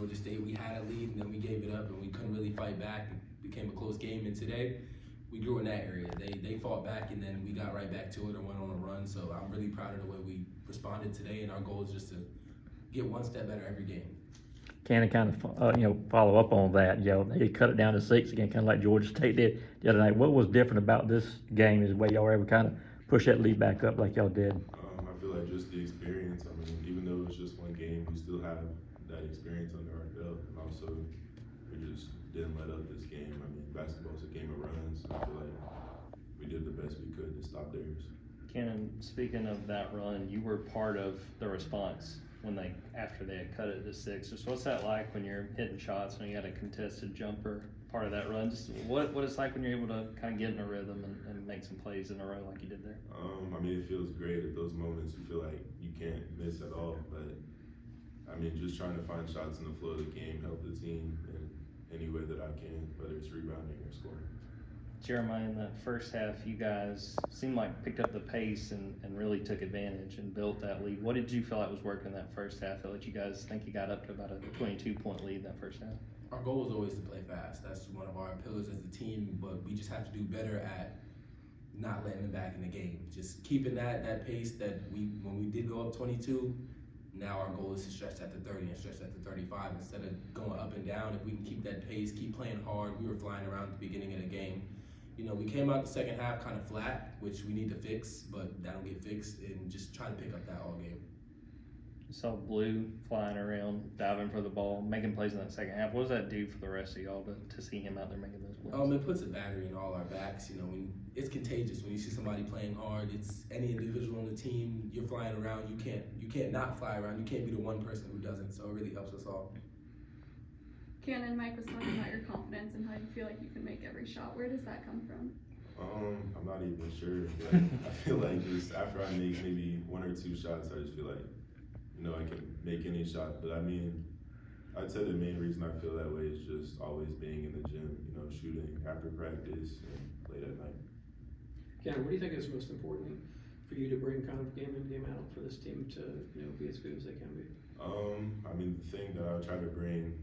Georgia State, we had a lead and then we gave it up and we couldn't really fight back. It became a close game, and today we grew in that area. They fought back and then we got right back to it and went on a run. So I'm really proud of the way we responded today, and our goal is just to get one step better every game. Kanon kind of follow up on that. They cut it down to 6 again, kind of like Georgia State did the other night. What was different about this game is the way y'all were able to kind of push that lead back up like y'all did? I feel like just the experience. I mean, even though it was just one game, we still have that experience under our belt, and also we just didn't let up this game. I mean, basketball is a game of runs. I feel like we did the best we could to stop theirs. Kanon, speaking of that run, you were part of the response after they had cut it to 6. Just what's that like when you're hitting shots and you had a contested jumper part of that run? Just what it's like when you're able to kind of get in a rhythm and make some plays in a row like you did there? I mean, it feels great at those moments. You feel like you can't miss at all. But I mean, just trying to find shots in the flow of the game, help the team in any way that I can, whether it's rebounding or scoring. Jeremiah, in that first half, you guys seemed like picked up the pace and really took advantage and built that lead. What did you feel like was working that first half? I feel like you guys think you got up to about a 22-point lead in that first half. Our goal is always to play fast. That's one of our pillars as a team, but we just have to do better at not letting them back in the game. Just keeping that pace that when we did go up 22, now our goal is to stretch that to 30 and stretch that to 35 instead of going up and down. If we can keep that pace, keep playing hard. We were flying around at the beginning of the game. We came out the second half kind of flat, which we need to fix, but that'll get fixed, and just try to pick up that all game. You saw Blue flying around, diving for the ball, making plays in that second half. What does that do for the rest of y'all to see him out there making those plays? It puts a battery in all our backs. It's contagious when you see somebody playing hard. It's any individual on the team. You're flying around. You can't not fly around. You can't be the one person who doesn't. So it really helps us all. Kanon, Mike was talking about your confidence and how you feel like you can make every shot. Where does that come from? I'm not even sure. But I feel like just after I make maybe 1 or 2 shots, I just feel like, I can make any shot. But I mean, I'd say the main reason I feel that way is just always being in the gym, shooting after practice and late at night. Kanon, what do you think is most important for you to bring kind of game in, game out for this team to, be as good as they can be? I mean, the thing that I try to bring,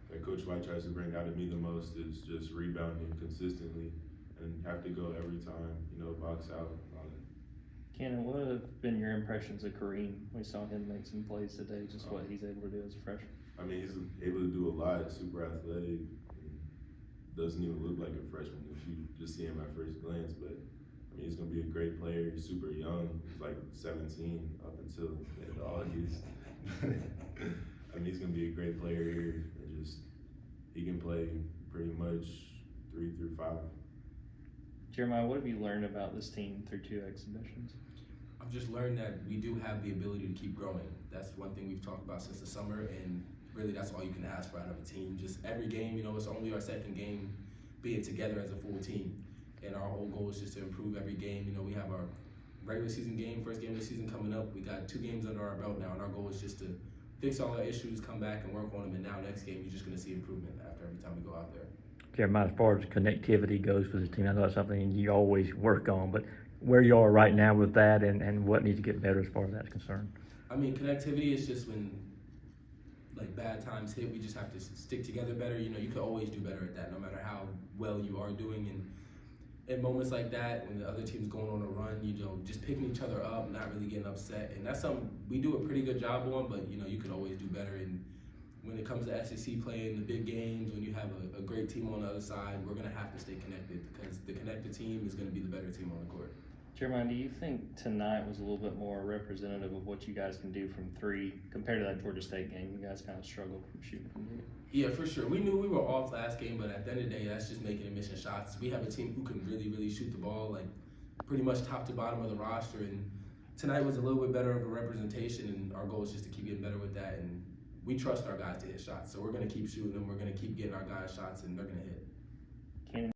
that Coach White tries to bring out of me the most is just rebounding consistently and have to go every time, box out and all that. Kanon, what have been your impressions of Kareem? We saw him make some plays today, just what he's able to do as a freshman. I mean, he's able to do a lot, super athletic, doesn't even look like a freshman if you just see him at first glance, but I mean, he's going to be a great player. He's super young. He's like 17 up until the end of August. I mean, he's going to be a great player here. He can play pretty much 3 through 5. Jeremiah, what have you learned about this team through 2 exhibitions? I've just learned that we do have the ability to keep growing. That's one thing we've talked about since the summer, and really that's all you can ask for out of a team. Just every game, it's only our second game being together as a full team, and our whole goal is just to improve every game. We have our regular season game, first game of the season coming up. We got 2 games under our belt now, and our goal is just to fix all our issues, come back and work on them, and now next game you're just going to see improvement after every time we go out there. Jeremiah, as far as connectivity goes for the team, I know that's something you always work on, but where you are right now with that and what needs to get better as far as that's concerned? I mean, connectivity is just when bad times hit, we just have to stick together better. You can always do better at that no matter how well you are doing. And in moments like that, when the other team's going on a run, just picking each other up, not really getting upset. And that's something we do a pretty good job on, but you could always do better. And when it comes to SEC play in the big games, when you have a great team on the other side, we're going to have to stay connected because the connected team is going to be the better team on the court. Jeremiah, do you think tonight was a little bit more representative of what you guys can do from 3 compared to that Georgia State game? You guys kind of struggled from shooting from 3. Yeah, for sure. We knew we were off last game, but at the end of the day, that's just making and missing shots. We have a team who can really, really shoot the ball, pretty much top to bottom of the roster. And tonight was a little bit better of a representation, and our goal is just to keep getting better with that. And we trust our guys to hit shots, so we're going to keep shooting them. We're going to keep getting our guys shots, and they're going to hit.